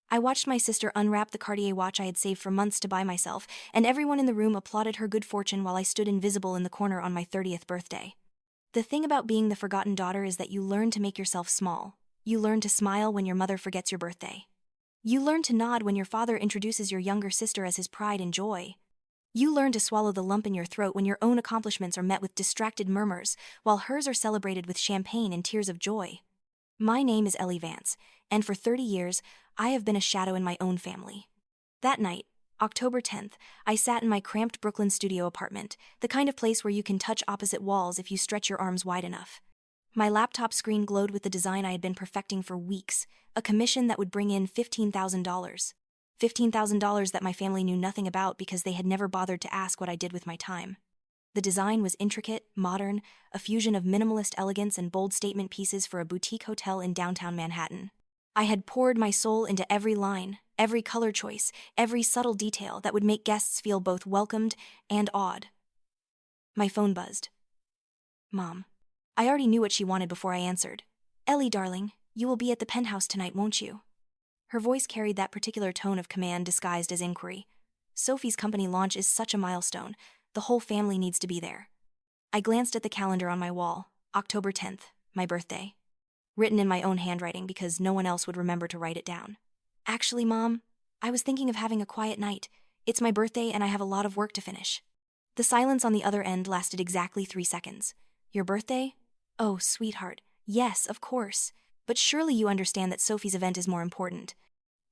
I watched my sister unwrap the Cartier watch I had saved for months to buy myself, and everyone in the room applauded her good fortune while I stood invisible in the corner on my 30th birthday. The thing about being the forgotten daughter is that you learn to make yourself small. You learn to smile when your mother forgets your birthday. You learn to nod when your father introduces your younger sister as his pride and joy. You learn to swallow the lump in your throat when your own accomplishments are met with distracted murmurs, while hers are celebrated with champagne and tears of joy. My name is Ellie Vance, and for 30 years, I have been a shadow in my own family. That night, October 10th, I sat in my cramped Brooklyn studio apartment, the kind of place where you can touch opposite walls if you stretch your arms wide enough. My laptop screen glowed with the design I had been perfecting for weeks, a commission that would bring in $15,000. $15,000 that my family knew nothing about because they had never bothered to ask what I did with my time. The design was intricate, modern, a fusion of minimalist elegance and bold statement pieces for a boutique hotel in downtown Manhattan. I had poured my soul into every line, every color choice, every subtle detail that would make guests feel both welcomed and awed. My phone buzzed. Mom. I already knew what she wanted before I answered. Ellie, darling, you will be at the penthouse tonight, won't you? Her voice carried that particular tone of command disguised as inquiry. Sophie's company launch is such a milestone. The whole family needs to be there. I glanced at the calendar on my wall. October 10th, my birthday. Written in my own handwriting because no one else would remember to write it down. Actually, Mom, I was thinking of having a quiet night. It's my birthday and I have a lot of work to finish. The silence on the other end lasted exactly 3 seconds. Your birthday? Oh, sweetheart, yes, of course. But surely you understand that Sophie's event is more important.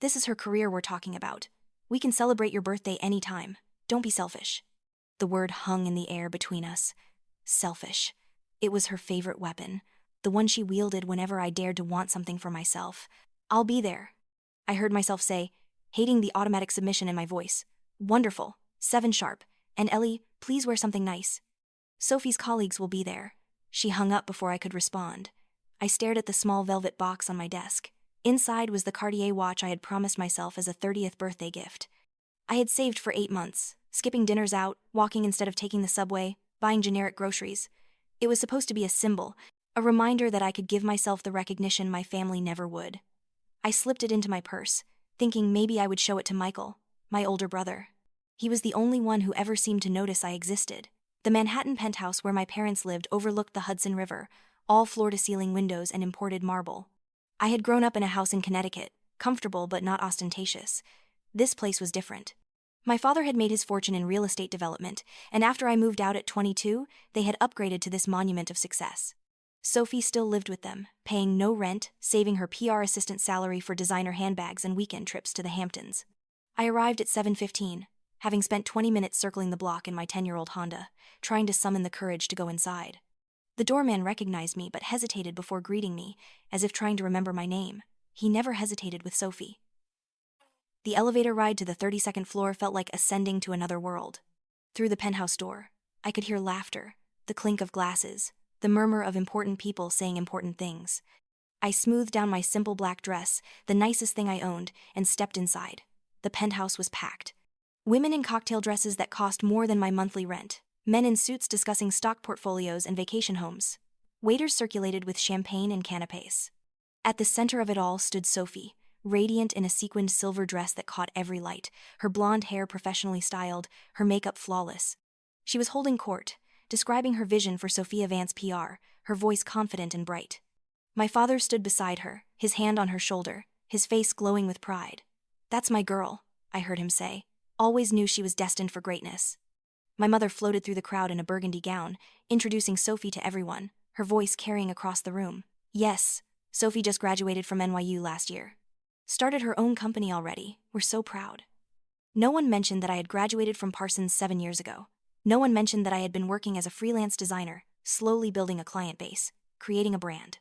This is her career we're talking about. We can celebrate your birthday anytime. Don't be selfish. The word hung in the air between us. Selfish. It was her favorite weapon, the one she wielded whenever I dared to want something for myself. I'll be there. I heard myself say, hating the automatic submission in my voice. Wonderful. 7 sharp. And Ellie, please wear something nice. Sophie's colleagues will be there. She hung up before I could respond. I stared at the small velvet box on my desk. Inside was the Cartier watch I had promised myself as a 30th birthday gift. I had saved for 8 months, skipping dinners out, walking instead of taking the subway, buying generic groceries. It was supposed to be a symbol, a reminder that I could give myself the recognition my family never would. I slipped it into my purse, thinking maybe I would show it to Michael, my older brother. He was the only one who ever seemed to notice I existed. The Manhattan penthouse where my parents lived overlooked the Hudson River, all floor-to-ceiling windows and imported marble. I had grown up in a house in Connecticut, comfortable but not ostentatious. This place was different. My father had made his fortune in real estate development, and after I moved out at 22, they had upgraded to this monument of success. Sophie still lived with them, paying no rent, saving her PR assistant salary for designer handbags and weekend trips to the Hamptons. I arrived at 7:15, having spent 20 minutes circling the block in my 10-year-old Honda, trying to summon the courage to go inside. The doorman recognized me but hesitated before greeting me, as if trying to remember my name. He never hesitated with Sophie. The elevator ride to the 32nd floor felt like ascending to another world. Through the penthouse door, I could hear laughter, the clink of glasses, the murmur of important people saying important things. I smoothed down my simple black dress, the nicest thing I owned, and stepped inside. The penthouse was packed. Women in cocktail dresses that cost more than my monthly rent. Men in suits discussing stock portfolios and vacation homes. Waiters circulated with champagne and canapes. At the center of it all stood Sophie, radiant in a sequined silver dress that caught every light, her blonde hair professionally styled, her makeup flawless. She was holding court, describing her vision for Sophia Vance PR, her voice confident and bright. My father stood beside her, his hand on her shoulder, his face glowing with pride. "That's my girl," I heard him say. "Always knew she was destined for greatness." My mother floated through the crowd in a burgundy gown, introducing Sophie to everyone, her voice carrying across the room. "Yes, Sophie just graduated from NYU last year. Started her own company already. We're so proud." No one mentioned that I had graduated from Parsons 7 years ago. No one mentioned that I had been working as a freelance designer, slowly building a client base, creating a brand.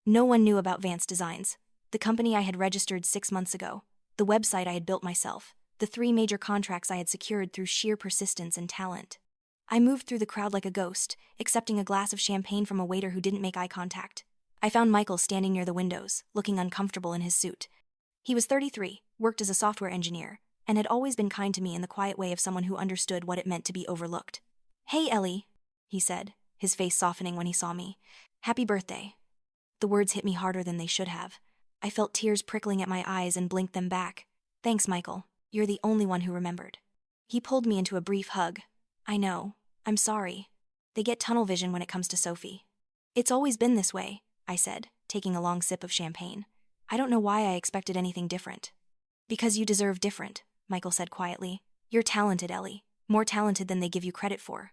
No one knew about Vance Designs, the company I had registered 6 months ago, the website I had built myself, the 3 major contracts I had secured through sheer persistence and talent. I moved through the crowd like a ghost, accepting a glass of champagne from a waiter who didn't make eye contact. I found Michael standing near the windows, looking uncomfortable in his suit. He was 33, worked as a software engineer, and had always been kind to me in the quiet way of someone who understood what it meant to be overlooked. "Hey, Ellie," he said, his face softening when he saw me. "Happy birthday." The words hit me harder than they should have. I felt tears prickling at my eyes and blinked them back. Thanks, Michael. You're the only one who remembered. He pulled me into a brief hug. I know. I'm sorry. They get tunnel vision when it comes to Sophie. It's always been this way, I said, taking a long sip of champagne. I don't know why I expected anything different. Because you deserve different, Michael said quietly. You're talented, Ellie. More talented than they give you credit for.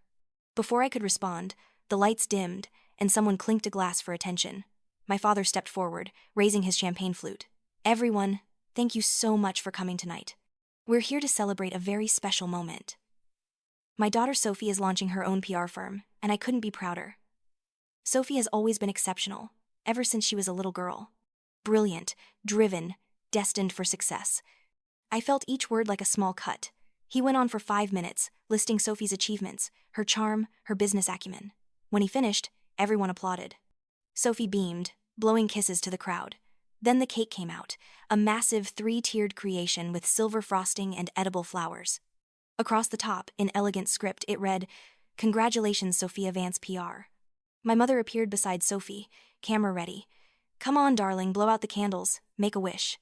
Before I could respond, the lights dimmed, and someone clinked a glass for attention. My father stepped forward, raising his champagne flute. Everyone, thank you so much for coming tonight. We're here to celebrate a very special moment. My daughter Sophie is launching her own PR firm, and I couldn't be prouder. Sophie has always been exceptional, ever since she was a little girl. Brilliant, driven, destined for success. I felt each word like a small cut. He went on for 5 minutes, listing Sophie's achievements, her charm, her business acumen. When he finished, everyone applauded. Sophie beamed, blowing kisses to the crowd. Then the cake came out, a massive 3-tiered creation with silver frosting and edible flowers. Across the top, in elegant script, it read, "Congratulations, Sophia Vance PR." My mother appeared beside Sophie, camera ready. "Come on, darling, blow out the candles, make a wish."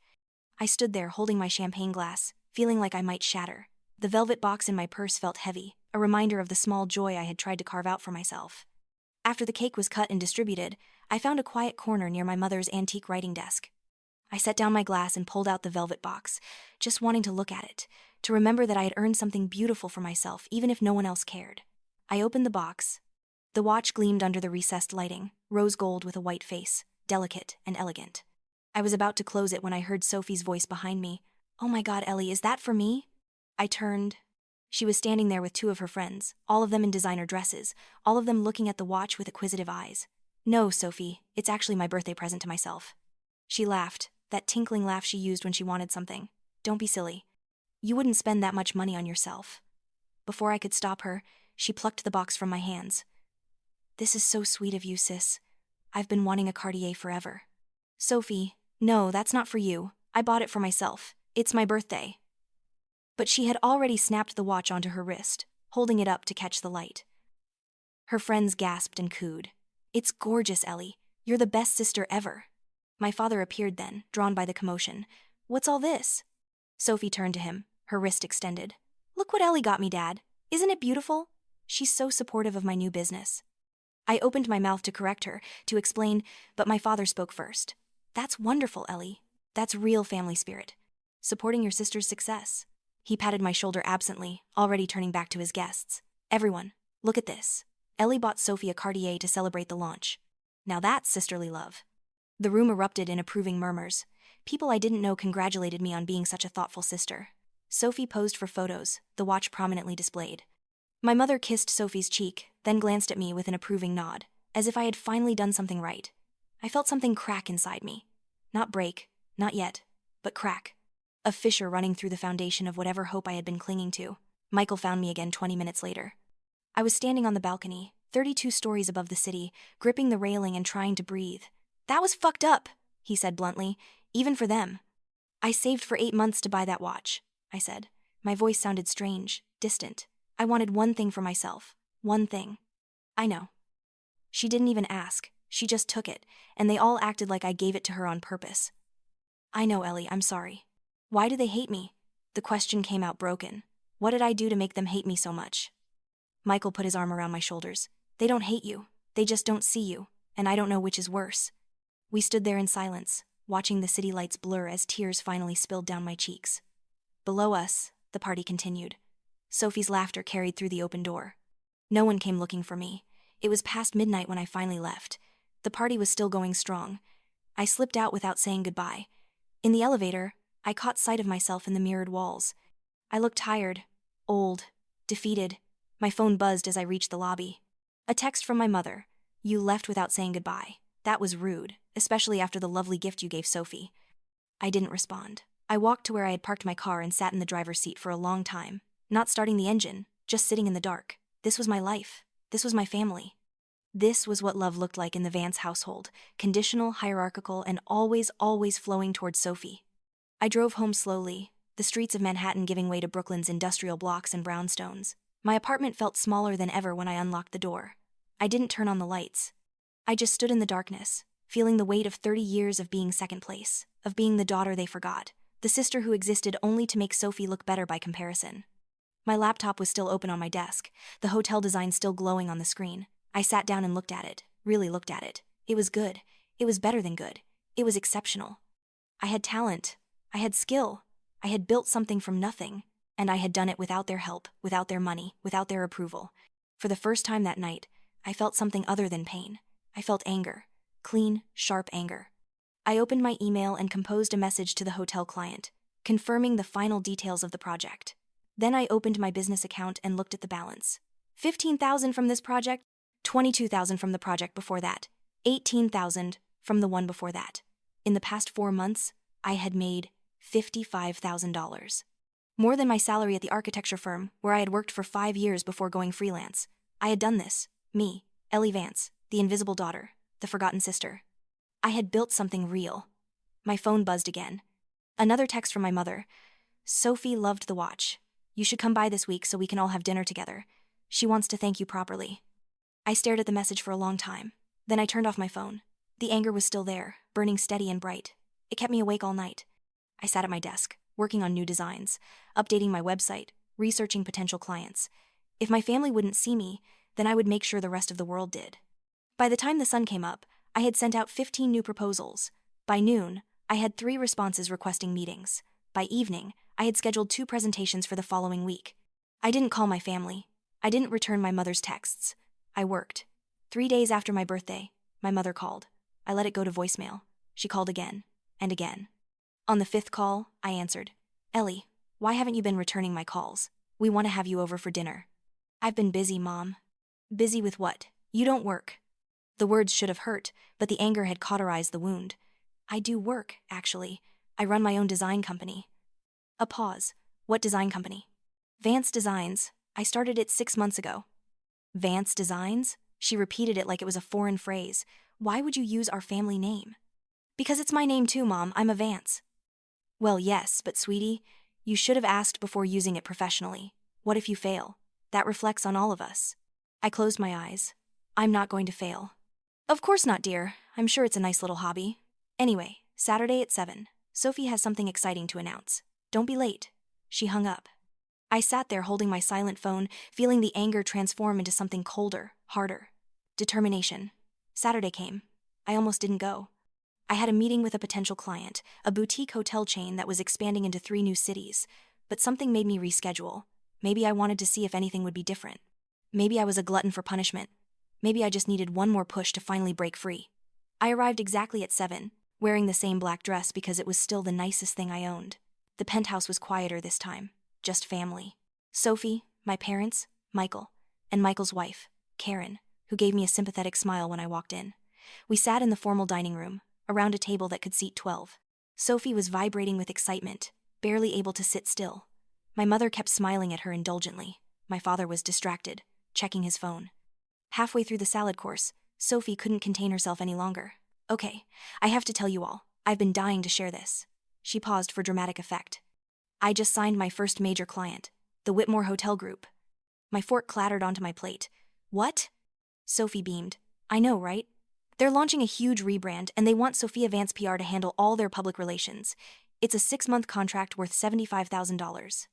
I stood there holding my champagne glass, feeling like I might shatter. The velvet box in my purse felt heavy, a reminder of the small joy I had tried to carve out for myself. After the cake was cut and distributed, I found a quiet corner near my mother's antique writing desk. I set down my glass and pulled out the velvet box, just wanting to look at it, to remember that I had earned something beautiful for myself, even if no one else cared. I opened the box. The watch gleamed under the recessed lighting, rose gold with a white face, delicate and elegant. I was about to close it when I heard Sophie's voice behind me. "Oh my God, Ellie, is that for me?" I turned. She was standing there with 2 of her friends, all of them in designer dresses, all of them looking at the watch with acquisitive eyes. "No, Sophie, it's actually my birthday present to myself." She laughed, that tinkling laugh she used when she wanted something. "Don't be silly. You wouldn't spend that much money on yourself." Before I could stop her, she plucked the box from my hands. "This is so sweet of you, sis. I've been wanting a Cartier forever." "Sophie, no, that's not for you. I bought it for myself. It's my birthday." But she had already snapped the watch onto her wrist, holding it up to catch the light. Her friends gasped and cooed. "It's gorgeous, Ellie. You're the best sister ever." My father appeared then, drawn by the commotion. "What's all this?" Sophie turned to him, her wrist extended. "Look what Ellie got me, Dad. Isn't it beautiful? She's so supportive of my new business." I opened my mouth to correct her, to explain, but my father spoke first. "That's wonderful, Ellie. That's real family spirit. Supporting your sister's success." He patted my shoulder absently, already turning back to his guests. "Everyone, look at this. Ellie bought Sophie a Cartier to celebrate the launch. Now that's sisterly love." The room erupted in approving murmurs. People I didn't know congratulated me on being such a thoughtful sister. Sophie posed for photos, the watch prominently displayed. My mother kissed Sophie's cheek, then glanced at me with an approving nod, as if I had finally done something right. I felt something crack inside me. Not break, not yet, but crack. A fissure running through the foundation of whatever hope I had been clinging to. Michael found me again 20 minutes later. I was standing on the balcony, 32 stories above the city, gripping the railing and trying to breathe. "That was fucked up," he said bluntly, "even for them." "I saved for 8 months to buy that watch," I said. My voice sounded strange, distant. I wanted one thing for myself. One thing. "I know." She didn't even ask. She just took it, and they all acted like I gave it to her on purpose. "I know, Ellie, I'm sorry." "Why do they hate me?" The question came out broken. What did I do to make them hate me so much? Michael put his arm around my shoulders. "They don't hate you. They just don't see you, and I don't know which is worse." We stood there in silence, watching the city lights blur as tears finally spilled down my cheeks. Below us, the party continued. Sophie's laughter carried through the open door. No one came looking for me. It was past midnight when I finally left. The party was still going strong. I slipped out without saying goodbye. In the elevator, I caught sight of myself in the mirrored walls. I looked tired, old, defeated. My phone buzzed as I reached the lobby. A text from my mother. "You left without saying goodbye. That was rude, especially after the lovely gift you gave Sophie." I didn't respond. I walked to where I had parked my car and sat in the driver's seat for a long time, not starting the engine, just sitting in the dark. This was my life. This was my family. This was what love looked like in the Vance household, conditional, hierarchical, and always, always flowing towards Sophie. I drove home slowly, the streets of Manhattan giving way to Brooklyn's industrial blocks and brownstones. My apartment felt smaller than ever when I unlocked the door. I didn't turn on the lights. I just stood in the darkness, feeling the weight of 30 years of being second place, of being the daughter they forgot, the sister who existed only to make Sophie look better by comparison. My laptop was still open on my desk, the hotel design still glowing on the screen. I sat down and looked at it, really looked at it. It was good. It was better than good. It was exceptional. I had talent. I had skill. I had built something from nothing, and I had done it without their help, without their money, without their approval. For the first time that night, I felt something other than pain. I felt anger. Clean, sharp anger. I opened my email and composed a message to the hotel client, confirming the final details of the project. Then I opened my business account and looked at the balance. $15,000 from this project, $22,000 from the project before that, $18,000 from the one before that. In the past 4 months, I had made $55,000. More than my salary at the architecture firm, where I had worked for 5 years before going freelance. I had done this. Me, Ellie Vance, the invisible daughter, the forgotten sister. I had built something real. My phone buzzed again. Another text from my mother. Sophie loved the watch. You should come by this week so we can all have dinner together. She wants to thank you properly. I stared at the message for a long time. Then I turned off my phone. The anger was still there, burning steady and bright. It kept me awake all night. I sat at my desk, working on new designs, updating my website, researching potential clients. If my family wouldn't see me, then I would make sure the rest of the world did. By the time the sun came up, I had sent out 15 new proposals. By noon, I had 3 responses requesting meetings. By evening, I had scheduled 2 presentations for the following week. I didn't call my family. I didn't return my mother's texts. I worked. 3 days after my birthday, my mother called. I let it go to voicemail. She called again, and again. On the 5th call, I answered. Ellie, why haven't you been returning my calls? We want to have you over for dinner. I've been busy, Mom. Busy with what? You don't work. The words should have hurt, but the anger had cauterized the wound. I do work, actually. I run my own design company. A pause. What design company? Vance Designs. I started it 6 months ago. Vance Designs? She repeated it like it was a foreign phrase. Why would you use our family name? Because it's my name too, Mom. I'm a Vance. Well, yes, but sweetie, you should have asked before using it professionally. What if you fail? That reflects on all of us. I closed my eyes. I'm not going to fail. Of course not, dear. I'm sure it's a nice little hobby. Anyway, Saturday at 7. Sophie has something exciting to announce. Don't be late. She hung up. I sat there holding my silent phone, feeling the anger transform into something colder, harder. Determination. Saturday came. I almost didn't go. I had a meeting with a potential client, a boutique hotel chain that was expanding into 3 new cities, but something made me reschedule. Maybe I wanted to see if anything would be different. Maybe I was a glutton for punishment. Maybe I just needed one more push to finally break free. I arrived exactly at 7, wearing the same black dress because it was still the nicest thing I owned. The penthouse was quieter this time, just family. Sophie, my parents, Michael, and Michael's wife, Karen, who gave me a sympathetic smile when I walked in. We sat in the formal dining room, around a table that could seat 12. Sophie was vibrating with excitement, barely able to sit still. My mother kept smiling at her indulgently. My father was distracted, checking his phone. Halfway through the salad course, Sophie couldn't contain herself any longer. Okay, I have to tell you all. I've been dying to share this. She paused for dramatic effect. I just signed my first major client, the Whitmore Hotel Group. My fork clattered onto my plate. What? Sophie beamed. I know, right? They're launching a huge rebrand, and they want Sophia Vance PR to handle all their public relations. It's a 6-month contract worth $75,000.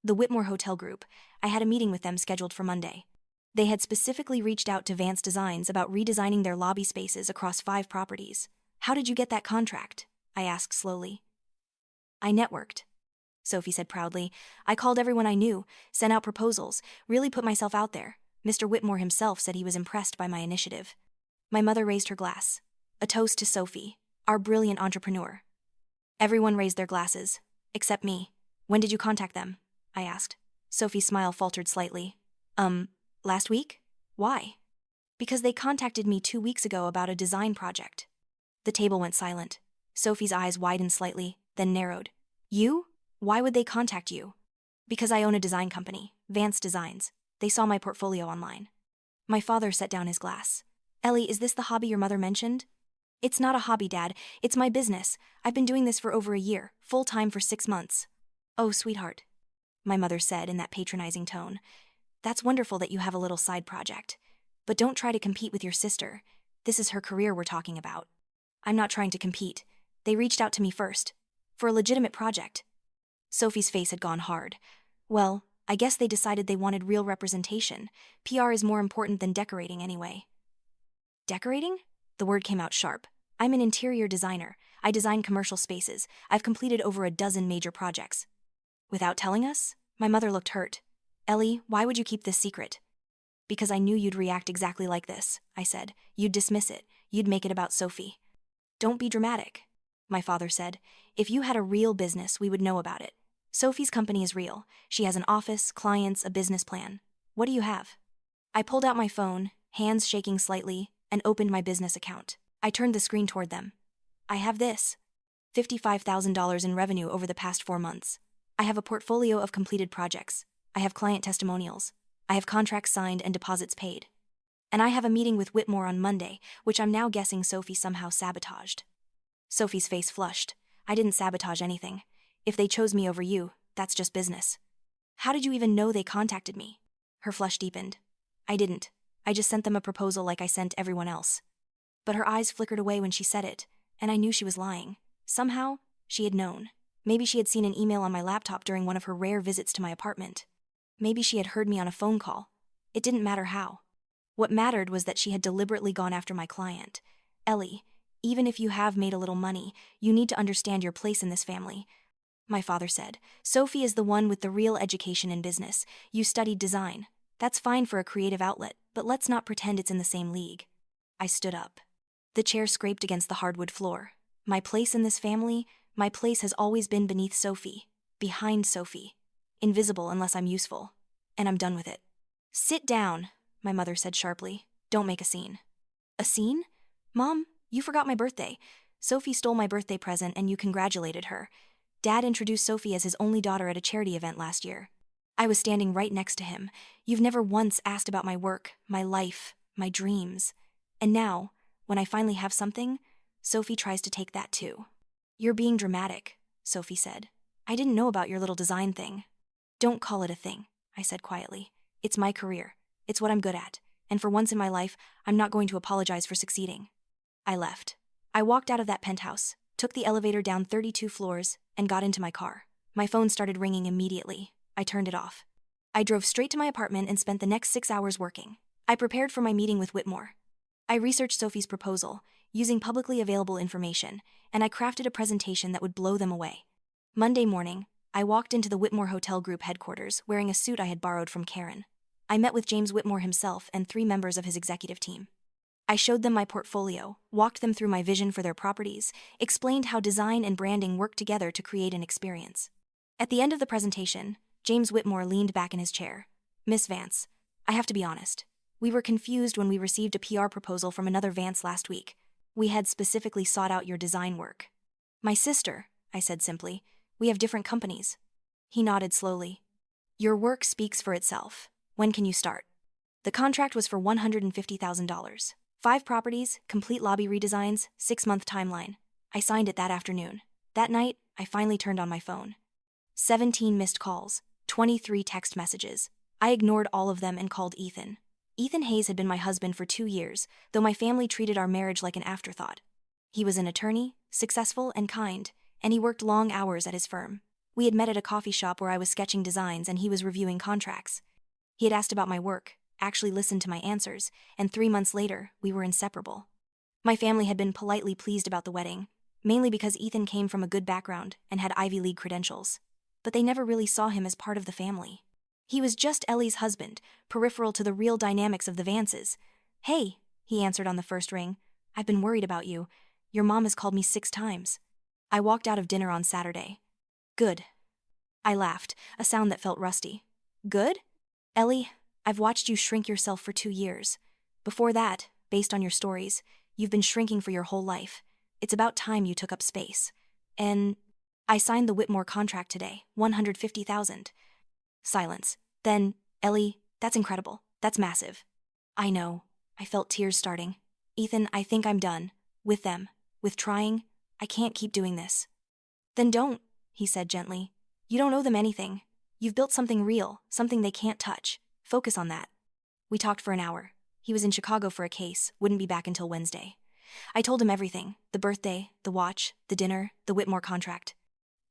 The Whitmore Hotel Group. I had a meeting with them scheduled for Monday. They had specifically reached out to Vance Designs about redesigning their lobby spaces across 5 properties. How did you get that contract? I asked slowly. I networked, Sophie said proudly. I called everyone I knew, sent out proposals, really put myself out there. Mr. Whitmore himself said he was impressed by my initiative. My mother raised her glass. A toast to Sophie, our brilliant entrepreneur. Everyone raised their glasses, except me. When did you contact them? I asked. Sophie's smile faltered slightly. Last week? Why? Because they contacted me 2 weeks ago about a design project. The table went silent. Sophie's eyes widened slightly, then narrowed. You? Why would they contact you? Because I own a design company, Vance Designs. They saw my portfolio online. My father set down his glass. Ellie, is this the hobby your mother mentioned? It's not a hobby, Dad. It's my business. I've been doing this for over a year, full-time for 6 months. Oh, sweetheart, my mother said in that patronizing tone. That's wonderful that you have a little side project. But don't try to compete with your sister. This is her career we're talking about. I'm not trying to compete. They reached out to me first. For a legitimate project. Sophie's face had gone hard. Well, I guess they decided they wanted real representation. PR is more important than decorating anyway. Decorating? The word came out sharp. I'm an interior designer. I design commercial spaces. I've completed over a dozen major projects. Without telling us? My mother looked hurt. Ellie, why would you keep this secret? Because I knew you'd react exactly like this, I said. You'd dismiss it. You'd make it about Sophie. Don't be dramatic, my father said. If you had a real business, we would know about it. Sophie's company is real. She has an office, clients, a business plan. What do you have? I pulled out my phone, hands shaking slightly, and opened my business account. I turned the screen toward them. I have this. $55,000 in revenue over the past 4 months. I have a portfolio of completed projects. I have client testimonials. I have contracts signed and deposits paid. And I have a meeting with Whitmore on Monday, which I'm now guessing Sophie somehow sabotaged. Sophie's face flushed. I didn't sabotage anything. If they chose me over you, that's just business. How did you even know they contacted me? Her flush deepened. I didn't. I just sent them a proposal like I sent everyone else. But her eyes flickered away when she said it, and I knew she was lying. Somehow, she had known. Maybe she had seen an email on my laptop during one of her rare visits to my apartment. Maybe she had heard me on a phone call. It didn't matter how. What mattered was that she had deliberately gone after my client. Ellie, even if you have made a little money, you need to understand your place in this family. My father said, Sophie is the one with the real education in business. You studied design. That's fine for a creative outlet, but let's not pretend it's in the same league. I stood up. The chair scraped against the hardwood floor. My place in this family, my place has always been beneath Sophie, behind Sophie. Invisible unless I'm useful. And I'm done with it. Sit down, my mother said sharply. Don't make a scene. A scene? Mom, you forgot my birthday. Sophie stole my birthday present and you congratulated her. Dad introduced Sophie as his only daughter at a charity event last year. I was standing right next to him. You've never once asked about my work, my life, my dreams. And now, when I finally have something, Sophie tries to take that too. You're being dramatic, Sophie said. I didn't know about your little design thing. Don't call it a thing, I said quietly. It's my career. It's what I'm good at. And for once in my life, I'm not going to apologize for succeeding. I left. I walked out of that penthouse, took the elevator down 32 floors, and got into my car. My phone started ringing immediately. I turned it off. I drove straight to my apartment and spent the next 6 hours working. I prepared for my meeting with Whitmore. I researched Sophie's proposal, using publicly available information, and I crafted a presentation that would blow them away. Monday morning, I walked into the Whitmore Hotel Group headquarters wearing a suit I had borrowed from Karen. I met with James Whitmore himself and 3 members of his executive team. I showed them my portfolio, walked them through my vision for their properties, explained how design and branding work together to create an experience. At the end of the presentation, James Whitmore leaned back in his chair. Miss Vance, I have to be honest. We were confused when we received a PR proposal from another Vance last week. We had specifically sought out your design work. My sister, I said simply. We have different companies. He nodded slowly. Your work speaks for itself. When can you start? The contract was for $150,000. 5 properties, complete lobby redesigns, 6-month timeline. I signed it that afternoon. That night, I finally turned on my phone. 17 missed calls, 23 text messages. I ignored all of them and called Ethan. Ethan Hayes had been my husband for 2 years, though my family treated our marriage like an afterthought. He was an attorney, successful and kind, and he worked long hours at his firm. We had met at a coffee shop where I was sketching designs and he was reviewing contracts. He had asked about my work, actually listened to my answers, and 3 months later, we were inseparable. My family had been politely pleased about the wedding, mainly because Ethan came from a good background and had Ivy League credentials. But they never really saw him as part of the family. He was just Ellie's husband, peripheral to the real dynamics of the Vances. Hey, he answered on the first ring. I've been worried about you. Your mom has called me 6 times. I walked out of dinner on Saturday. Good. I laughed, a sound that felt rusty. Good? Ellie, I've watched you shrink yourself for 2 years. Before that, based on your stories, you've been shrinking for your whole life. It's about time you took up space. And I signed the Whitmore contract today, $150,000. Silence. Then, Ellie, that's incredible. That's massive. I know. I felt tears starting. Ethan, I think I'm done. With them. With trying. I can't keep doing this. Then don't, he said gently. You don't owe them anything. You've built something real, something they can't touch. Focus on that. We talked for an hour. He was in Chicago for a case, wouldn't be back until Wednesday. I told him everything: the birthday, the watch, the dinner, the Whitmore contract.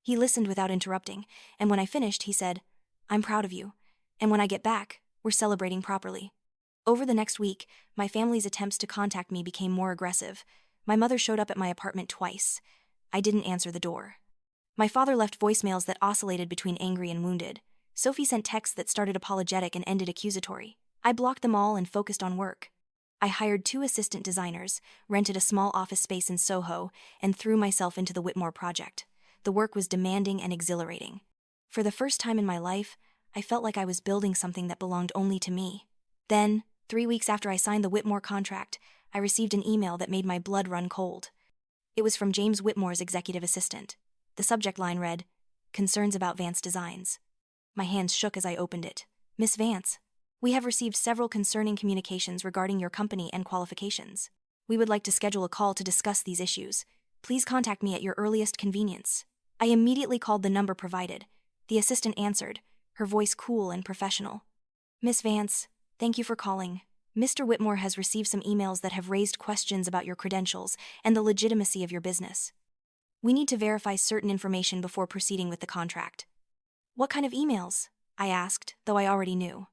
He listened without interrupting, and when I finished, he said, "I'm proud of you. And when I get back, we're celebrating properly." Over the next week, my family's attempts to contact me became more aggressive. My mother showed up at my apartment twice. I didn't answer the door. My father left voicemails that oscillated between angry and wounded. Sophie sent texts that started apologetic and ended accusatory. I blocked them all and focused on work. I hired 2 assistant designers, rented a small office space in Soho, and threw myself into the Whitmore project. The work was demanding and exhilarating. For the first time in my life, I felt like I was building something that belonged only to me. Then, 3 weeks after I signed the Whitmore contract, I received an email that made my blood run cold. It was from James Whitmore's executive assistant. The subject line read, "Concerns about Vance Designs." My hands shook as I opened it. "Miss Vance, we have received several concerning communications regarding your company and qualifications. We would like to schedule a call to discuss these issues. Please contact me at your earliest convenience." I immediately called the number provided. The assistant answered, her voice cool and professional. "Miss Vance, thank you for calling. Mr. Whitmore has received some emails that have raised questions about your credentials and the legitimacy of your business. We need to verify certain information before proceeding with the contract." "What kind of emails?" I asked, though I already knew.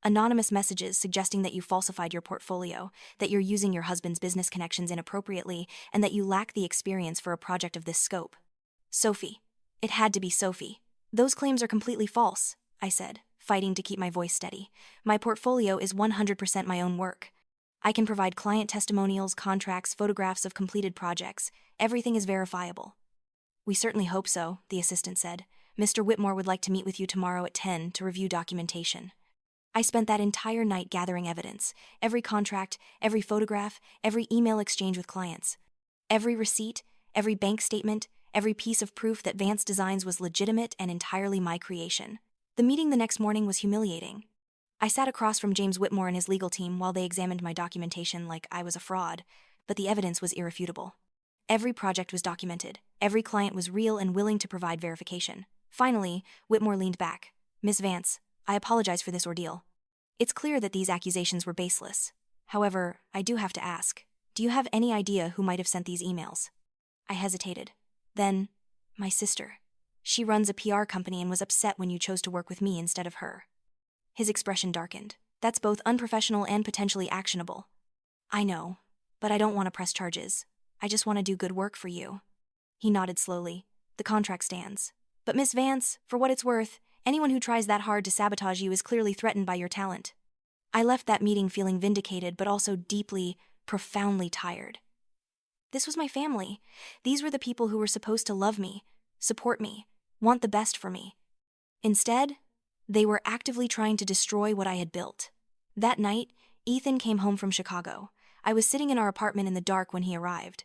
"Anonymous messages suggesting that you falsified your portfolio, that you're using your husband's business connections inappropriately, and that you lack the experience for a project of this scope." "Sophie. It had to be Sophie. Those claims are completely false," I said, fighting to keep my voice steady. "My portfolio is 100% my own work. I can provide client testimonials, contracts, photographs of completed projects. Everything is verifiable." "We certainly hope so," the assistant said. "Mr. Whitmore would like to meet with you tomorrow at 10 to review documentation." I spent that entire night gathering evidence: every contract, every photograph, every email exchange with clients. Every receipt, every bank statement, every piece of proof that Vance Designs was legitimate and entirely my creation. The meeting the next morning was humiliating. I sat across from James Whitmore and his legal team while they examined my documentation like I was a fraud, but the evidence was irrefutable. Every project was documented. Every client was real and willing to provide verification. Finally, Whitmore leaned back. "Miss Vance, I apologize for this ordeal. It's clear that these accusations were baseless. However, I do have to ask, do you have any idea who might have sent these emails?" I hesitated. Then, "My sister. She runs a PR company and was upset when you chose to work with me instead of her." His expression darkened. "That's both unprofessional and potentially actionable." "I know, but I don't want to press charges. I just want to do good work for you." He nodded slowly. "The contract stands. But Miss Vance, for what it's worth, anyone who tries that hard to sabotage you is clearly threatened by your talent." I left that meeting feeling vindicated but also deeply, profoundly tired. This was my family. These were the people who were supposed to love me, support me, want the best for me. Instead, they were actively trying to destroy what I had built. That night, Ethan came home from Chicago. I was sitting in our apartment in the dark when he arrived.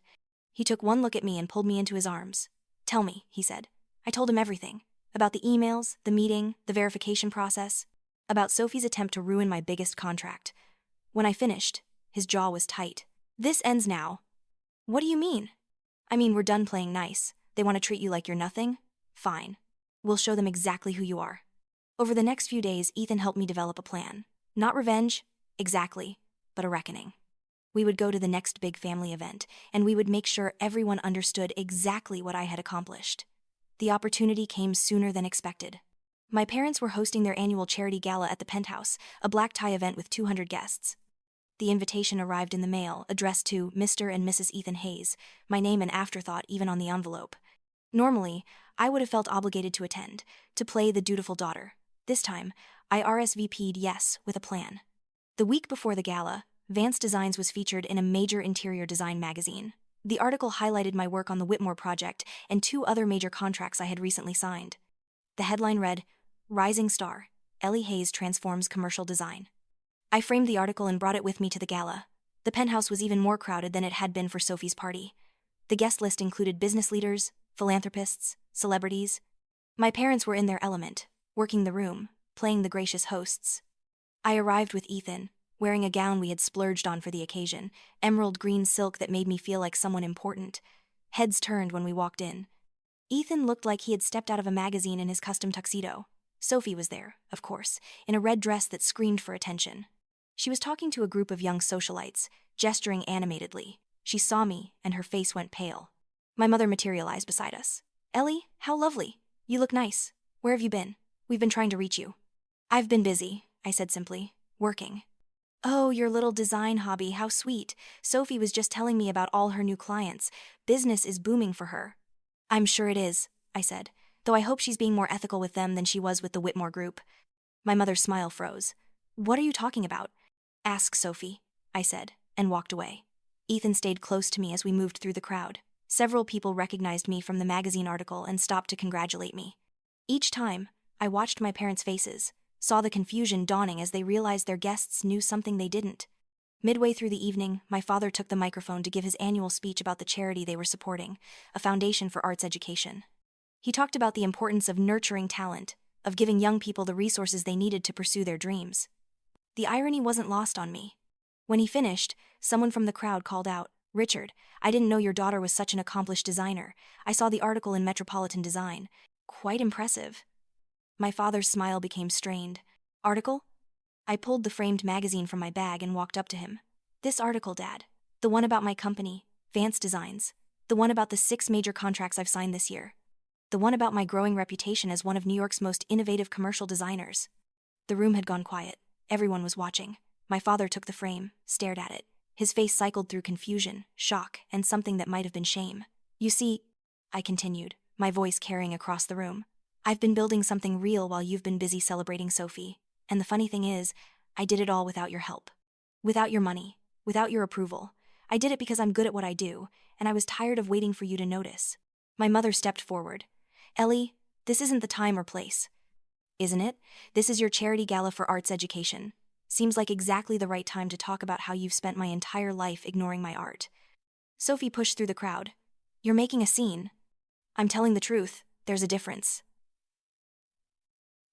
He took one look at me and pulled me into his arms. "Tell me," he said. I told him everything. About the emails, the meeting, the verification process. About Sophie's attempt to ruin my biggest contract. When I finished, his jaw was tight. "This ends now." "What do you mean?" "I mean, we're done playing nice. They want to treat you like you're nothing? Fine. We'll show them exactly who you are." Over the next few days, Ethan helped me develop a plan. Not revenge, exactly, but a reckoning. We would go to the next big family event, and we would make sure everyone understood exactly what I had accomplished. The opportunity came sooner than expected. My parents were hosting their annual charity gala at the Penthouse, a black tie event with 200 guests. The invitation arrived in the mail, addressed to Mr. and Mrs. Ethan Hayes, my name an afterthought even on the envelope. Normally, I would have felt obligated to attend, to play the dutiful daughter. This time, I RSVP'd yes with a plan. The week before the gala, Vance Designs was featured in a major interior design magazine. The article highlighted my work on the Whitmore project and 2 other major contracts I had recently signed. The headline read, "Rising Star, Ellie Hayes Transforms Commercial Design." I framed the article and brought it with me to the gala. The Penthouse was even more crowded than it had been for Sophie's party. The guest list included business leaders, philanthropists, celebrities. My parents were in their element, working the room, playing the gracious hosts. I arrived with Ethan, wearing a gown we had splurged on for the occasion, emerald green silk that made me feel like someone important. Heads turned when we walked in. Ethan looked like he had stepped out of a magazine in his custom tuxedo. Sophie was there, of course, in a red dress that screamed for attention. She was talking to a group of young socialites, gesturing animatedly. She saw me, and her face went pale. My mother materialized beside us. "Ellie, how lovely. You look nice. Where have you been? We've been trying to reach you." "I've been busy," I said simply. "Working." "Oh, your little design hobby, how sweet. Sophie was just telling me about all her new clients. Business is booming for her." "I'm sure it is," I said, "though I hope she's being more ethical with them than she was with the Whitmore Group." My mother's smile froze. "What are you talking about?" "Ask Sophie," I said, and walked away. Ethan stayed close to me as we moved through the crowd. Several people recognized me from the magazine article and stopped to congratulate me. Each time, I watched my parents' faces, saw the confusion dawning as they realized their guests knew something they didn't. Midway through the evening, my father took the microphone to give his annual speech about the charity they were supporting, a foundation for arts education. He talked about the importance of nurturing talent, of giving young people the resources they needed to pursue their dreams. The irony wasn't lost on me. When he finished, someone from the crowd called out, "Richard, I didn't know your daughter was such an accomplished designer. I saw the article in Metropolitan Design. Quite impressive." My father's smile became strained. "Article?" I pulled the framed magazine from my bag and walked up to him. "This article, Dad. The one about my company, Vance Designs. The one about the 6 major contracts I've signed this year. The one about my growing reputation as one of New York's most innovative commercial designers." The room had gone quiet. Everyone was watching. My father took the frame, stared at it. His face cycled through confusion, shock, and something that might have been shame. "You see," I continued, my voice carrying across the room, "I've been building something real while you've been busy celebrating Sophie. And the funny thing is, I did it all without your help. Without your money. Without your approval. I did it because I'm good at what I do, and I was tired of waiting for you to notice." My mother stepped forward. "Ellie, this isn't the time or place." "Isn't it? This is your charity gala for arts education. Seems like exactly the right time to talk about how you've spent my entire life ignoring my art." Sophie pushed through the crowd. "You're making a scene." "I'm telling the truth. There's a difference."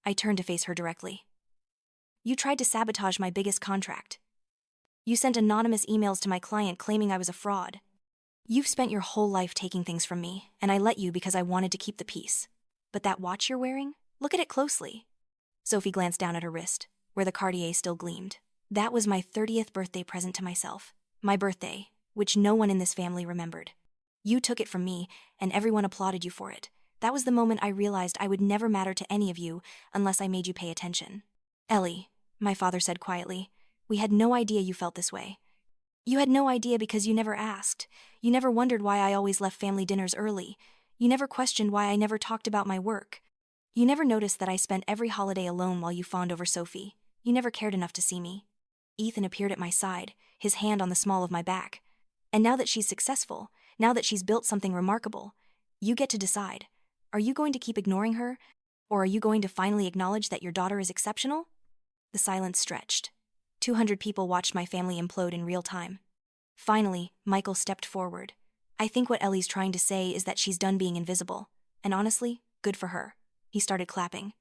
I turned to face her directly. "You tried to sabotage my biggest contract. You sent anonymous emails to my client claiming I was a fraud. You've spent your whole life taking things from me, and I let you because I wanted to keep the peace. But that watch you're wearing? Look at it closely." Sophie glanced down at her wrist, where the Cartier still gleamed. "That was my 30th birthday present to myself. My birthday, which no one in this family remembered. You took it from me, and everyone applauded you for it. That was the moment I realized I would never matter to any of you unless I made you pay attention." "Ellie," my father said quietly, "we had no idea you felt this way. You had no idea because you never asked. You never wondered why I always left family dinners early. You never questioned why I never talked about my work. You never noticed that I spent every holiday alone while you fawned over Sophie. You never cared enough to see me." Ethan appeared at my side, his hand on the small of my back. "And now that she's successful, now that she's built something remarkable, you get to decide. Are you going to keep ignoring her, or are you going to finally acknowledge that your daughter is exceptional?" The silence stretched. 200 people watched my family implode in real time. Finally, Michael stepped forward. "I think what Ellie's trying to say is that she's done being invisible. And honestly, good for her." He started clapping.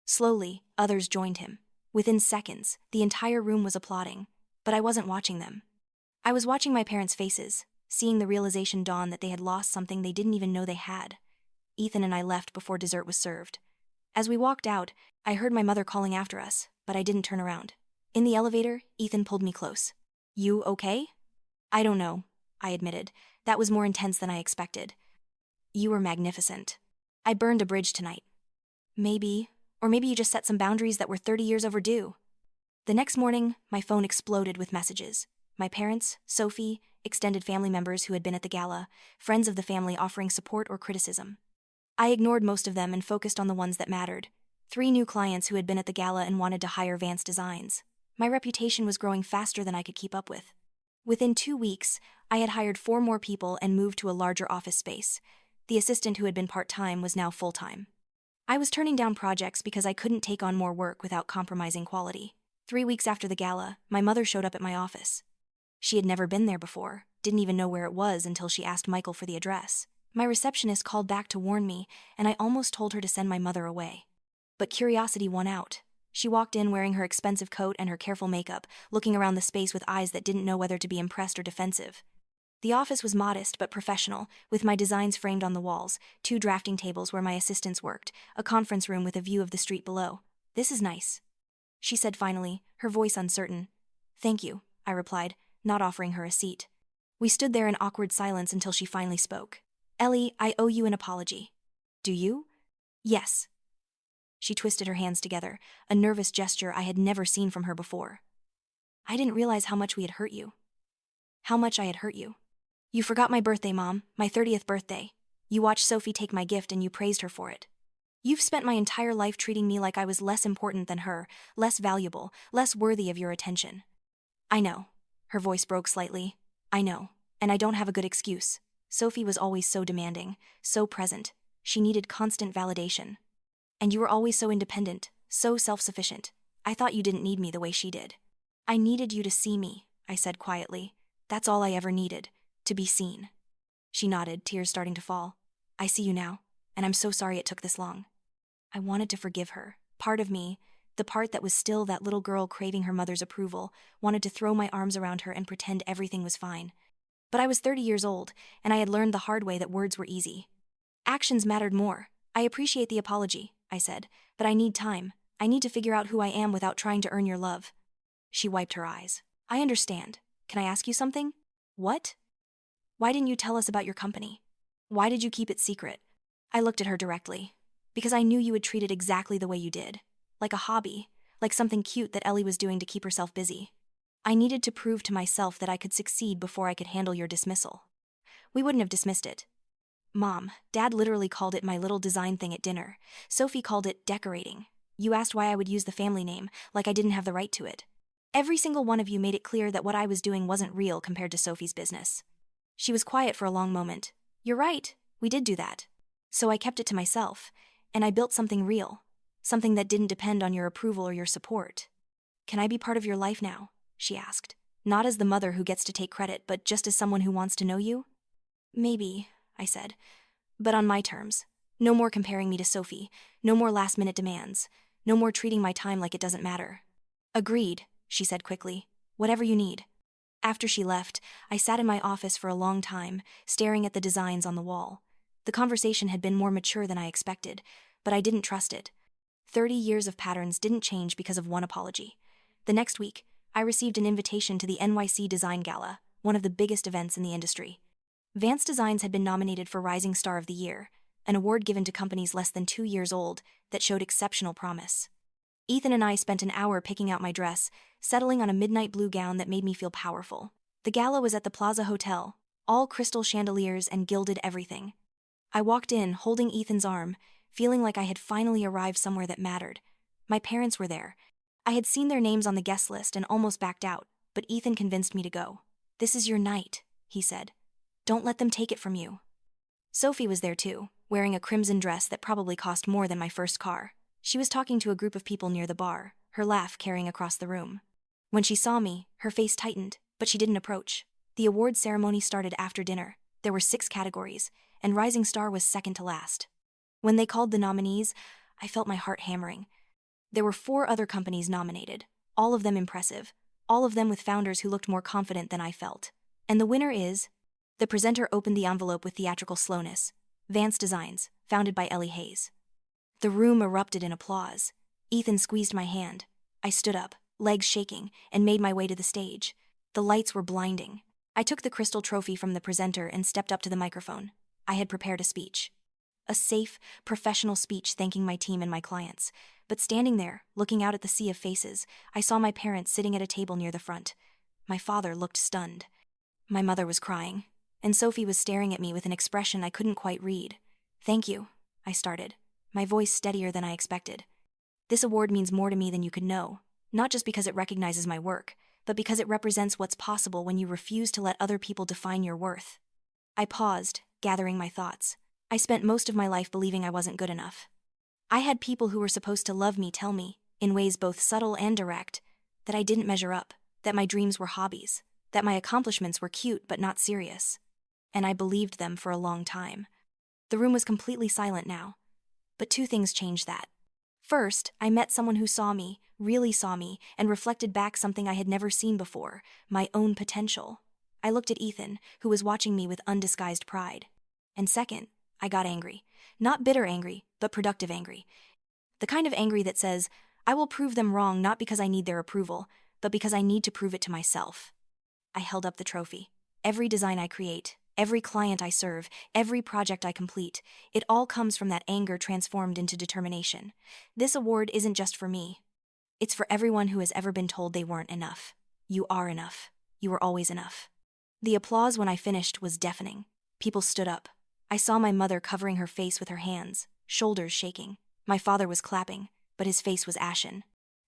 Slowly, others joined him. Within seconds, the entire room was applauding. But I wasn't watching them. I was watching my parents' faces, seeing the realization dawn that they had lost something they didn't even know they had. Ethan and I left before dessert was served. As we walked out, I heard my mother calling after us, but I didn't turn around. In the elevator, Ethan pulled me close. "You okay?" "I don't know," I admitted. "That was more intense than I expected." "You were magnificent. I burned a bridge tonight." "Maybe, or maybe you just set some boundaries that were 30 years overdue." The next morning, my phone exploded with messages. My parents, Sophie, extended family members who had been at the gala, friends of the family offering support or criticism. I ignored most of them and focused on the ones that mattered. 3 new clients who had been at the gala and wanted to hire Vance Designs. My reputation was growing faster than I could keep up with. Within 2 weeks, I had hired 4 more people and moved to a larger office space. The assistant who had been part-time was now full-time. I was turning down projects because I couldn't take on more work without compromising quality. 3 weeks after the gala, my mother showed up at my office. She had never been there before, didn't even know where it was until she asked Michael for the address. My receptionist called back to warn me, and I almost told her to send my mother away. But curiosity won out. She walked in wearing her expensive coat and her careful makeup, looking around the space with eyes that didn't know whether to be impressed or defensive. The office was modest but professional, with my designs framed on the walls, 2 drafting tables where my assistants worked, a conference room with a view of the street below. "This is nice," she said finally, her voice uncertain. "Thank you," I replied, not offering her a seat. We stood there in awkward silence until she finally spoke. Ellie, I owe you an apology. Do you? Yes. She twisted her hands together, a nervous gesture I had never seen from her before. I didn't realize how much we had hurt you. How much I had hurt you. You forgot my birthday, Mom, my 30th birthday. You watched Sophie take my gift and you praised her for it. You've spent my entire life treating me like I was less important than her, less valuable, less worthy of your attention. I know. Her voice broke slightly. I know. And I don't have a good excuse. Sophie was always so demanding, so present. She needed constant validation. And you were always so independent, so self-sufficient. I thought you didn't need me the way she did. I needed you to see me, I said quietly. That's all I ever needed, to be seen. She nodded, tears starting to fall. I see you now, and I'm so sorry it took this long. I wanted to forgive her. Part of me, the part that was still that little girl craving her mother's approval, wanted to throw my arms around her and pretend everything was fine. But I was 30 years old, and I had learned the hard way that words were easy. Actions mattered more. I appreciate the apology, I said, but I need time. I need to figure out who I am without trying to earn your love. She wiped her eyes. I understand. Can I ask you something? What? Why didn't you tell us about your company? Why did you keep it secret? I looked at her directly. Because I knew you would treat it exactly the way you did. Like a hobby. Like something cute that Ellie was doing to keep herself busy. I needed to prove to myself that I could succeed before I could handle your dismissal. We wouldn't have dismissed it. Mom, Dad literally called it my little design thing at dinner. Sophie called it decorating. You asked why I would use the family name, like I didn't have the right to it. Every single one of you made it clear that what I was doing wasn't real compared to Sophie's business. She was quiet for a long moment. You're right, we did do that. So I kept it to myself, and I built something real. Something that didn't depend on your approval or your support. Can I be part of your life now? She asked. Not as the mother who gets to take credit, but just as someone who wants to know you? Maybe, I said. But on my terms. No more comparing me to Sophie. No more last-minute demands. No more treating my time like it doesn't matter. Agreed, she said quickly. Whatever you need. After she left, I sat in my office for a long time, staring at the designs on the wall. The conversation had been more mature than I expected, but I didn't trust it. 30 years of patterns didn't change because of one apology. The next week, I received an invitation to the NYC Design Gala, one of the biggest events in the industry. Vance Designs had been nominated for Rising Star of the Year, an award given to companies less than 2 years old that showed exceptional promise. Ethan and I spent an hour picking out my dress, settling on a midnight blue gown that made me feel powerful. The gala was at the Plaza Hotel, all crystal chandeliers and gilded everything. I walked in, holding Ethan's arm, feeling like I had finally arrived somewhere that mattered. My parents were there. I had seen their names on the guest list and almost backed out, but Ethan convinced me to go. This is your night, he said. Don't let them take it from you. Sophie was there too, wearing a crimson dress that probably cost more than my first car. She was talking to a group of people near the bar, her laugh carrying across the room. When she saw me, her face tightened, but she didn't approach. The awards ceremony started after dinner. There were 6 categories, and Rising Star was second to last. When they called the nominees, I felt my heart hammering. There were 4 other companies nominated, all of them impressive, all of them with founders who looked more confident than I felt. And the winner is... The presenter opened the envelope with theatrical slowness. Vance Designs, founded by Ellie Hayes. The room erupted in applause. Ethan squeezed my hand. I stood up, legs shaking, and made my way to the stage. The lights were blinding. I took the crystal trophy from the presenter and stepped up to the microphone. I had prepared a speech. A safe, professional speech thanking my team and my clients. But standing there, looking out at the sea of faces, I saw my parents sitting at a table near the front. My father looked stunned. My mother was crying, and Sophie was staring at me with an expression I couldn't quite read. Thank you, I started, my voice steadier than I expected. This award means more to me than you could know, not just because it recognizes my work, but because it represents what's possible when you refuse to let other people define your worth. I paused, gathering my thoughts. I spent most of my life believing I wasn't good enough. I had people who were supposed to love me tell me, in ways both subtle and direct, that I didn't measure up, that my dreams were hobbies, that my accomplishments were cute but not serious. And I believed them for a long time. The room was completely silent now. But 2 things changed that. First, I met someone who saw me, really saw me, and reflected back something I had never seen before, my own potential. I looked at Ethan, who was watching me with undisguised pride. And second, I got angry. Not bitter angry, but productive angry. The kind of angry that says, I will prove them wrong not because I need their approval, but because I need to prove it to myself. I held up the trophy. Every design I create, every client I serve, every project I complete, it all comes from that anger transformed into determination. This award isn't just for me. It's for everyone who has ever been told they weren't enough. You are enough. You were always enough. The applause when I finished was deafening. People stood up. I saw my mother covering her face with her hands, shoulders shaking. My father was clapping, but his face was ashen.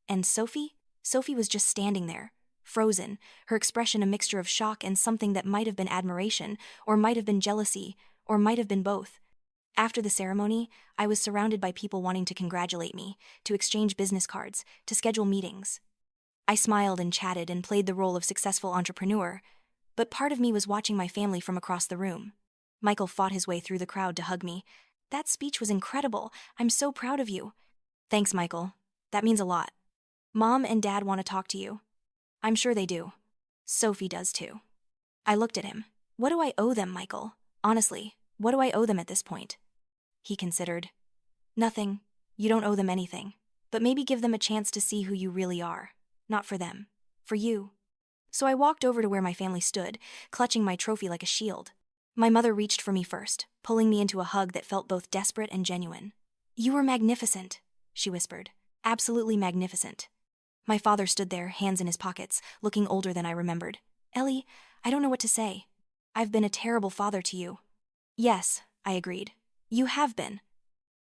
And Sophie? Sophie was just standing there, frozen, her expression a mixture of shock and something that might have been admiration, or might have been jealousy, or might have been both. After the ceremony, I was surrounded by people wanting to congratulate me, to exchange business cards, to schedule meetings. I smiled and chatted and played the role of successful entrepreneur, but part of me was watching my family from across the room. Michael fought his way through the crowd to hug me. That speech was incredible. I'm so proud of you. Thanks, Michael. That means a lot. Mom and Dad want to talk to you. I'm sure they do. Sophie does too. I looked at him. What do I owe them, Michael? Honestly, what do I owe them at this point? He considered. Nothing. You don't owe them anything. But maybe give them a chance to see who you really are. Not for them. For you. So I walked over to where my family stood, clutching my trophy like a shield. My mother reached for me first, pulling me into a hug that felt both desperate and genuine. You were magnificent, she whispered. Absolutely magnificent. My father stood there, hands in his pockets, looking older than I remembered. Ellie, I don't know what to say. I've been a terrible father to you. Yes, I agreed. You have been.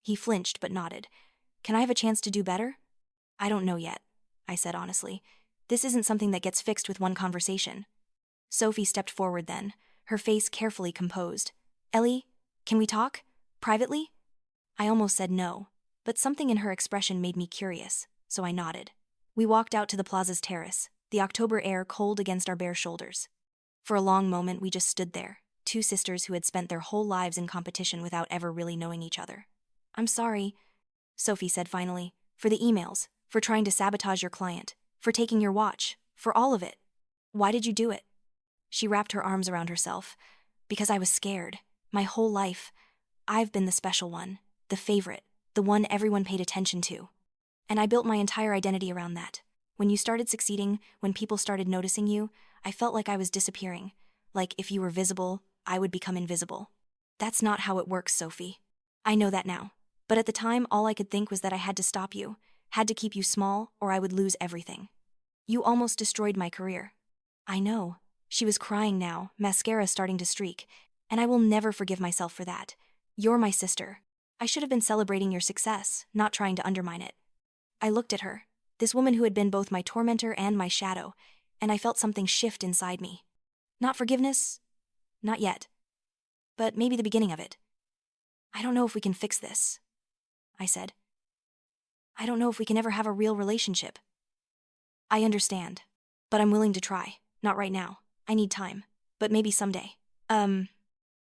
He flinched but nodded. Can I have a chance to do better? I don't know yet, I said honestly. This isn't something that gets fixed with one conversation. Sophie stepped forward then, her face carefully composed. Ellie, can we talk? Privately? I almost said no, but something in her expression made me curious, so I nodded. We walked out to the plaza's terrace, the October air cold against our bare shoulders. For a long moment we just stood there, two sisters who had spent their whole lives in competition without ever really knowing each other. I'm sorry, Sophie said finally, for the emails, for trying to sabotage your client, for taking your watch, for all of it. Why did you do it? She wrapped her arms around herself. Because I was scared. My whole life. I've been the special one, the favorite, the one everyone paid attention to. And I built my entire identity around that. When you started succeeding, when people started noticing you, I felt like I was disappearing. Like if you were visible, I would become invisible. That's not how it works, Sophie. I know that now. But at the time, all I could think was that I had to stop you, had to keep you small, or I would lose everything. You almost destroyed my career. I know. She was crying now, mascara starting to streak, and I will never forgive myself for that. You're my sister. I should have been celebrating your success, not trying to undermine it. I looked at her, this woman who had been both my tormentor and my shadow, and I felt something shift inside me. Not forgiveness? Not yet. But maybe the beginning of it. I don't know if we can fix this, I said. I don't know if we can ever have a real relationship. I understand, but I'm willing to try. Not right now. I need time, but maybe someday.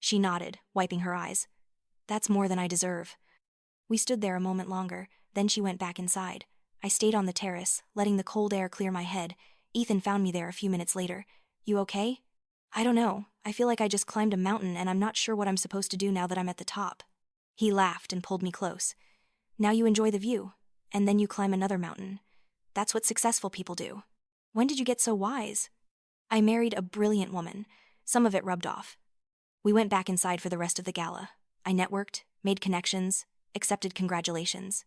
She nodded, wiping her eyes. That's more than I deserve. We stood there a moment longer, then she went back inside. I stayed on the terrace, letting the cold air clear my head. Ethan found me there a few minutes later. You okay? I don't know. I feel like I just climbed a mountain and I'm not sure what I'm supposed to do now that I'm at the top. He laughed and pulled me close. Now you enjoy the view, and then you climb another mountain. That's what successful people do. When did you get so wise? I married a brilliant woman. Some of it rubbed off. We went back inside for the rest of the gala. I networked, made connections, accepted congratulations.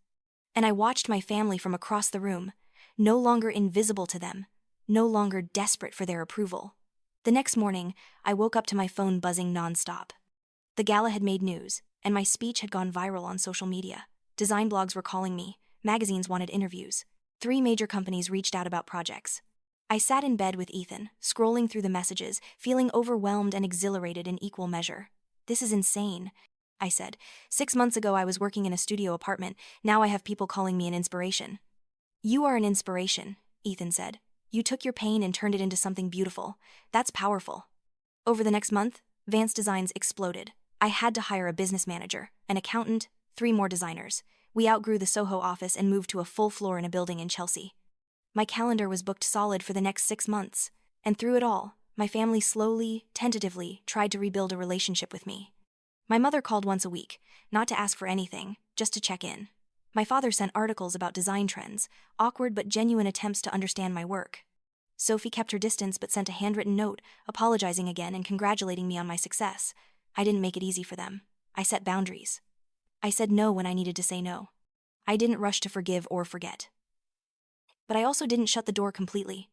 And I watched my family from across the room, no longer invisible to them, no longer desperate for their approval. The next morning, I woke up to my phone buzzing nonstop. The gala had made news, and my speech had gone viral on social media. Design blogs were calling me, magazines wanted interviews. 3 major companies reached out about projects. I sat in bed with Ethan, scrolling through the messages, feeling overwhelmed and exhilarated in equal measure. This is insane, I said. 6 months ago I was working in a studio apartment, now I have people calling me an inspiration. You are an inspiration, Ethan said. You took your pain and turned it into something beautiful. That's powerful. Over the next month, Vance Designs exploded. I had to hire a business manager, an accountant, 3 more designers. We outgrew the Soho office and moved to a full floor in a building in Chelsea. My calendar was booked solid for the next 6 months, and through it all, my family slowly, tentatively, tried to rebuild a relationship with me. My mother called once a week, not to ask for anything, just to check in. My father sent articles about design trends, awkward but genuine attempts to understand my work. Sophie kept her distance but sent a handwritten note, apologizing again and congratulating me on my success. I didn't make it easy for them. I set boundaries. I said no when I needed to say no. I didn't rush to forgive or forget. But I also didn't shut the door completely.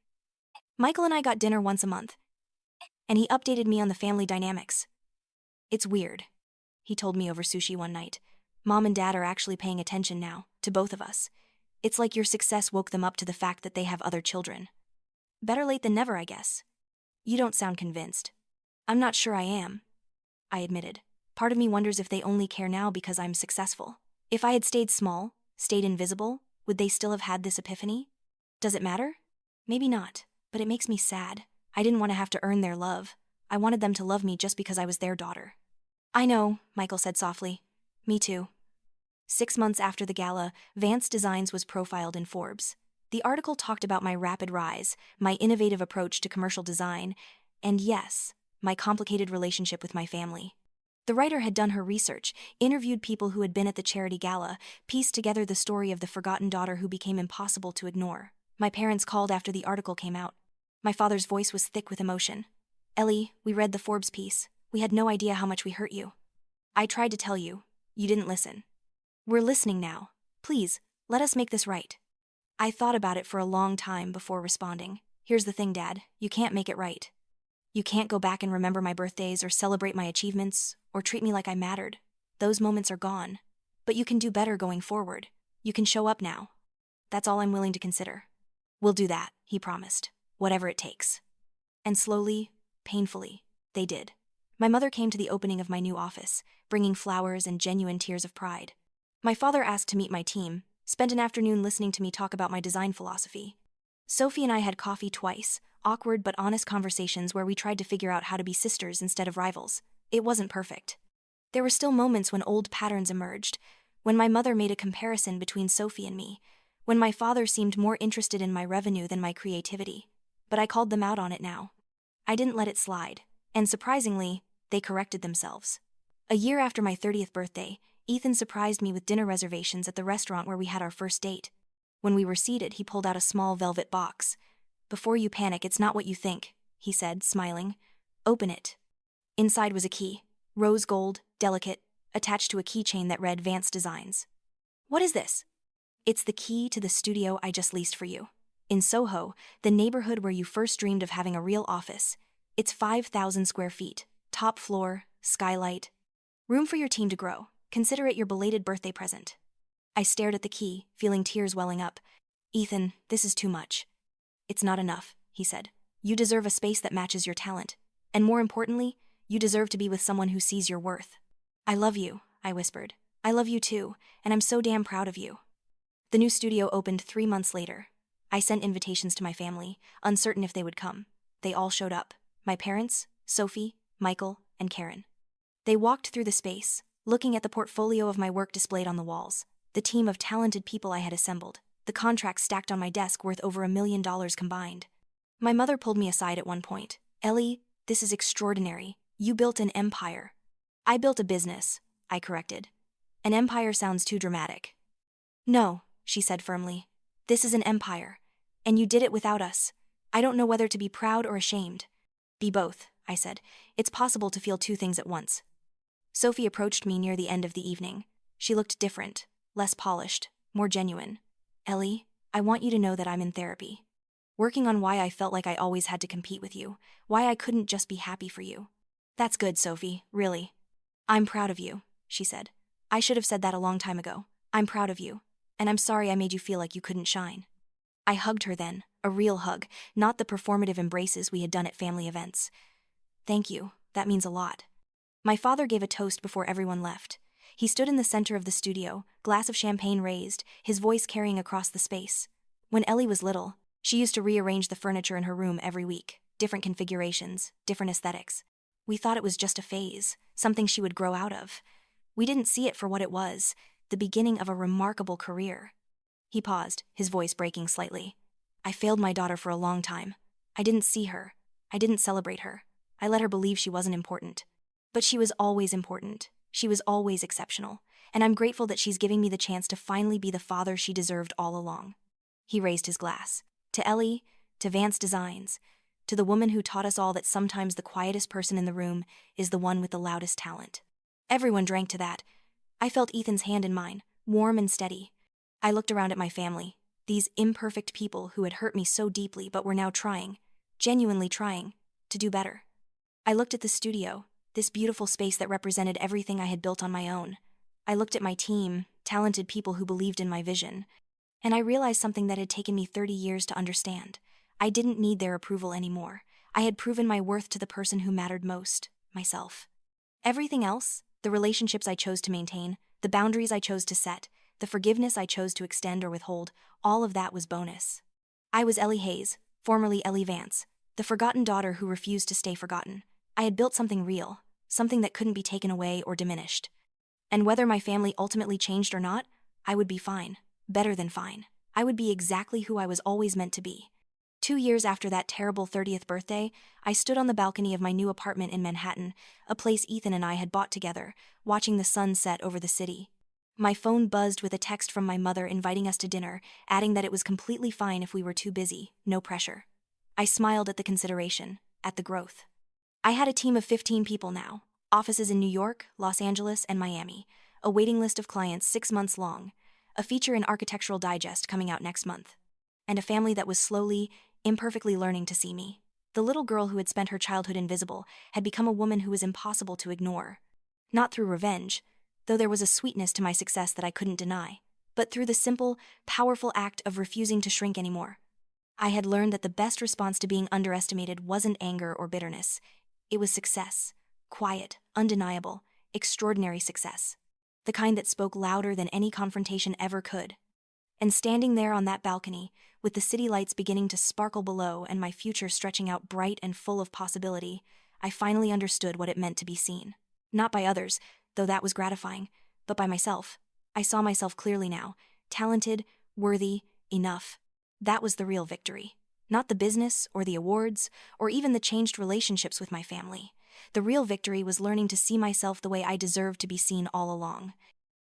Michael and I got dinner once a month, and he updated me on the family dynamics. It's weird, he told me over sushi one night. Mom and Dad are actually paying attention now, to both of us. It's like your success woke them up to the fact that they have other children. Better late than never, I guess. You don't sound convinced. I'm not sure I am, I admitted. Part of me wonders if they only care now because I'm successful. If I had stayed small, stayed invisible, would they still have had this epiphany? Does it matter? Maybe not, but it makes me sad. I didn't want to have to earn their love. I wanted them to love me just because I was their daughter. I know, Michael said softly. Me too. 6 months after the gala, Vance Designs was profiled in Forbes. The article talked about my rapid rise, my innovative approach to commercial design, and yes, my complicated relationship with my family. The writer had done her research, interviewed people who had been at the charity gala, pieced together the story of the forgotten daughter who became impossible to ignore. My parents called after the article came out. My father's voice was thick with emotion. Ellie, we read the Forbes piece. We had no idea how much we hurt you. I tried to tell you. You didn't listen. We're listening now. Please, let us make this right. I thought about it for a long time before responding. Here's the thing, Dad. You can't make it right. You can't go back and remember my birthdays or celebrate my achievements or treat me like I mattered. Those moments are gone. But you can do better going forward. You can show up now. That's all I'm willing to consider. We'll do that, he promised. Whatever it takes. And slowly, painfully, they did. My mother came to the opening of my new office, bringing flowers and genuine tears of pride. My father asked to meet my team, spent an afternoon listening to me talk about my design philosophy. Sophie and I had coffee twice, awkward but honest conversations where we tried to figure out how to be sisters instead of rivals. It wasn't perfect. There were still moments when old patterns emerged, when my mother made a comparison between Sophie and me, when my father seemed more interested in my revenue than my creativity. But I called them out on it now. I didn't let it slide, and surprisingly, they corrected themselves. A year after my 30th birthday, Ethan surprised me with dinner reservations at the restaurant where we had our first date. When we were seated, he pulled out a small velvet box. Before you panic, it's not what you think, he said, smiling. Open it. Inside was a key, rose gold, delicate, attached to a keychain that read Vance Designs. What is this? It's the key to the studio I just leased for you. In Soho, the neighborhood where you first dreamed of having a real office. It's 5,000 square feet, top floor, skylight. Room for your team to grow. Consider it your belated birthday present. I stared at the key, feeling tears welling up. Ethan, this is too much. It's not enough, he said. You deserve a space that matches your talent. And more importantly, you deserve to be with someone who sees your worth. I love you, I whispered. I love you too, and I'm so damn proud of you. The new studio opened 3 months later. I sent invitations to my family, uncertain if they would come. They all showed up. My parents, Sophie, Michael, and Karen. They walked through the space, looking at the portfolio of my work displayed on the walls, the team of talented people I had assembled, the contracts stacked on my desk worth over $1 million combined. My mother pulled me aside at one point. Ellie, this is extraordinary. You built an empire. I built a business, I corrected. An empire sounds too dramatic. No, she said firmly. This is an empire, and you did it without us. I don't know whether to be proud or ashamed. Be both, I said. It's possible to feel two things at once. Sophie approached me near the end of the evening. She looked different, less polished, more genuine. Ellie, I want you to know that I'm in therapy. Working on why I felt like I always had to compete with you, why I couldn't just be happy for you. That's good, Sophie, really. I'm proud of you, she said. I should have said that a long time ago. I'm proud of you, and I'm sorry I made you feel like you couldn't shine. I hugged her then, a real hug, not the performative embraces we had done at family events. Thank you, that means a lot. My father gave a toast before everyone left. He stood in the center of the studio, glass of champagne raised, his voice carrying across the space. When Ellie was little, she used to rearrange the furniture in her room every week, different configurations, different aesthetics. We thought it was just a phase, something she would grow out of. We didn't see it for what it was, the beginning of a remarkable career. He paused, his voice breaking slightly. I failed my daughter for a long time. I didn't see her. I didn't celebrate her. I let her believe she wasn't important. But she was always important. She was always exceptional. And I'm grateful that she's giving me the chance to finally be the father she deserved all along. He raised his glass. To Ellie, to Vance Designs, to the woman who taught us all that sometimes the quietest person in the room is the one with the loudest talent. Everyone drank to that. I felt Ethan's hand in mine, warm and steady. I looked around at my family, these imperfect people who had hurt me so deeply but were now trying, genuinely trying, to do better. I looked at the studio, this beautiful space that represented everything I had built on my own. I looked at my team, talented people who believed in my vision, and I realized something that had taken me 30 years to understand. I didn't need their approval anymore. I had proven my worth to the person who mattered most, myself. Everything else, the relationships I chose to maintain, the boundaries I chose to set, the forgiveness I chose to extend or withhold, all of that was bonus. I was Ellie Hayes, formerly Ellie Vance, the forgotten daughter who refused to stay forgotten. I had built something real, something that couldn't be taken away or diminished. And whether my family ultimately changed or not, I would be fine, better than fine. I would be exactly who I was always meant to be. 2 years after that terrible 30th birthday, I stood on the balcony of my new apartment in Manhattan, a place Ethan and I had bought together, watching the sun set over the city. My phone buzzed with a text from my mother inviting us to dinner, adding that it was completely fine if we were too busy, no pressure. I smiled at the consideration, at the growth. I had a team of 15 people now, offices in New York, Los Angeles, and Miami, a waiting list of clients 6 months long, a feature in Architectural Digest coming out next month, and a family that was slowly, imperfectly learning to see me. The little girl who had spent her childhood invisible had become a woman who was impossible to ignore. Not through revenge, though there was a sweetness to my success that I couldn't deny, but through the simple, powerful act of refusing to shrink anymore. I had learned that the best response to being underestimated wasn't anger or bitterness. It was success. Quiet, undeniable, extraordinary success. The kind that spoke louder than any confrontation ever could. And standing there on that balcony, with the city lights beginning to sparkle below and my future stretching out bright and full of possibility, I finally understood what it meant to be seen. Not by others, though that was gratifying, but by myself. I saw myself clearly now, talented, worthy, enough. That was the real victory. Not the business or the awards, or even the changed relationships with my family. The real victory was learning to see myself the way I deserved to be seen all along.